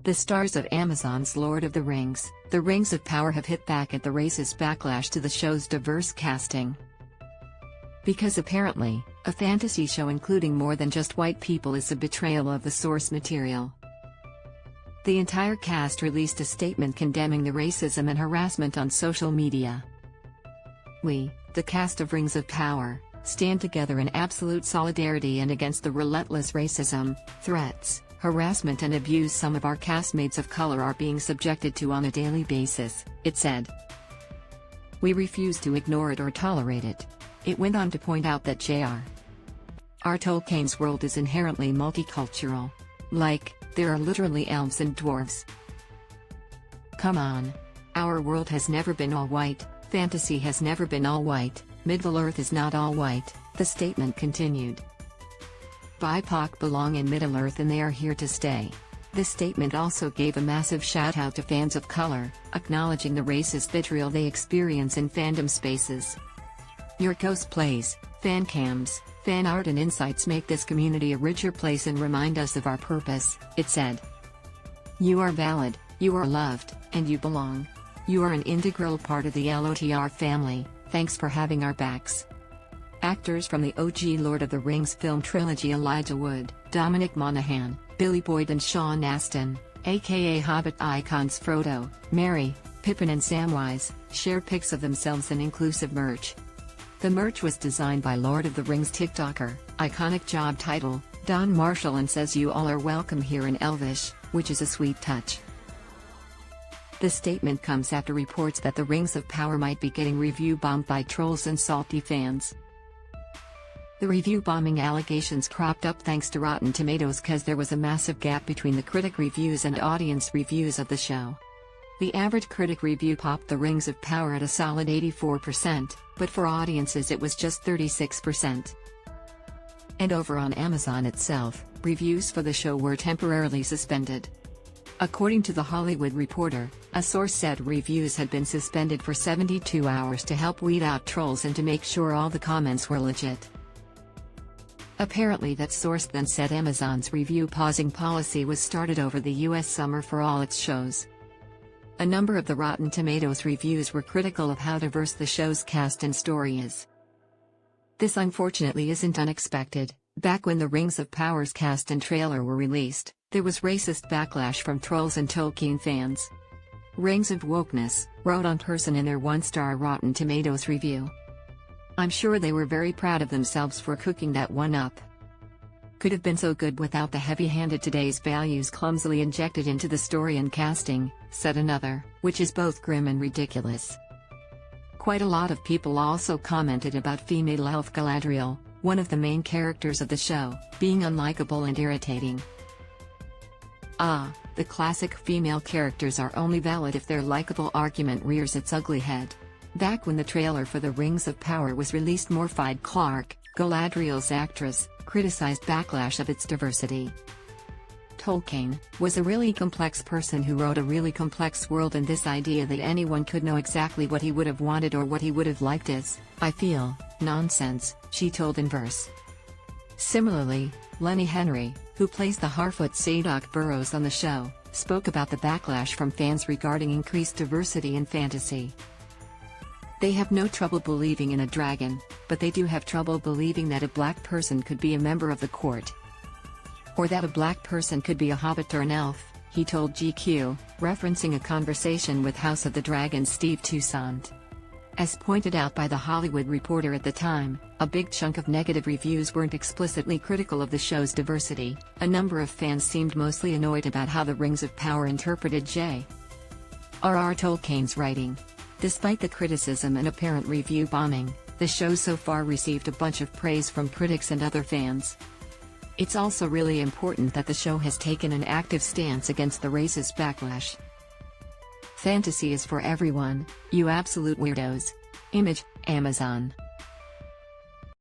The stars of Amazon's Lord of the Rings, The Rings of Power have hit back at the racist backlash to the show's diverse casting. Because apparently, a fantasy show including more than just white people is a betrayal of the source material. The entire cast released a statement condemning the racism and harassment on social media. "We, the cast of Rings of Power, stand together in absolute solidarity and against the relentless racism, threats, harassment and abuse some of our castmates of color are being subjected to on a daily basis," it said. "We refuse to ignore it or tolerate it." It went on to point out that J.R.R. Tolkien's world is inherently multicultural. Like, there are literally elves and dwarves. Come on. Our world has never been all white, fantasy has never been all white, Middle-earth is not all white, the statement continued. BIPOC belong in Middle-earth and they are here to stay. This statement also gave a massive shout-out to fans of color, acknowledging the racist vitriol they experience in fandom spaces. "Your cosplays, fan cams, fan art and insights make this community a richer place and remind us of our purpose," it said. "You are valid, you are loved, and you belong. You are an integral part of the LOTR family, thanks for having our backs." Actors from the OG Lord of the Rings film trilogy Elijah Wood, Dominic Monaghan, Billy Boyd and Sean Astin, aka Hobbit icons Frodo, Merry, Pippin and Samwise, share pics of themselves in inclusive merch. The merch was designed by Lord of the Rings TikToker, iconic job title, Don Marshall and says "You all are welcome here" in Elvish, which is a sweet touch. The statement comes after reports that the Rings of Power might be getting review bombed by trolls and salty fans. The review bombing allegations cropped up thanks to Rotten Tomatoes cause there was a massive gap between the critic reviews and audience reviews of the show. The average critic review popped The Rings of Power at a solid 84%, but for audiences it was just 36%. And over on Amazon itself, reviews for the show were temporarily suspended. According to The Hollywood Reporter, a source said reviews had been suspended for 72 hours to help weed out trolls and to make sure all the comments were legit. Apparently that source then said Amazon's review pausing policy was started over the US summer for all its shows. A number of the Rotten Tomatoes reviews were critical of how diverse the show's cast and story is. This unfortunately isn't unexpected. Back when the Rings of Power's cast and trailer were released, there was racist backlash from trolls and Tolkien fans. Rings of Wokeness wrote on person in their one-star Rotten Tomatoes review. "I'm sure they were very proud of themselves for cooking that one up. Could have been so good without the heavy-handed today's values clumsily injected into the story and casting," said another, which is both grim and ridiculous. Quite a lot of people also commented about female elf Galadriel, one of the main characters of the show, being unlikable and irritating. The classic female characters are only valid if their likable argument rears its ugly head. Back when the trailer for The Rings of Power was released, Morfydd Clark, Galadriel's actress, criticized backlash of its diversity. "Tolkien was a really complex person who wrote a really complex world, and this idea that anyone could know exactly what he would have wanted or what he would have liked is, I feel, nonsense," she told in verse. Similarly, Lenny Henry, who plays the Harfoot Sadok Burrows on the show, spoke about the backlash from fans regarding increased diversity in fantasy. "They have no trouble believing in a dragon, but they do have trouble believing that a black person could be a member of the court. Or that a black person could be a hobbit or an elf," he told GQ, referencing a conversation with House of the Dragon's Steve Toussaint. As pointed out by The Hollywood Reporter at the time, a big chunk of negative reviews weren't explicitly critical of the show's diversity. A number of fans seemed mostly annoyed about how the Rings of Power interpreted J.R.R. Tolkien's writing. Despite the criticism and apparent review bombing, the show so far received a bunch of praise from critics and other fans. It's also really important that the show has taken an active stance against the racist backlash. "Fantasy is for everyone, you absolute weirdos." Image, Amazon.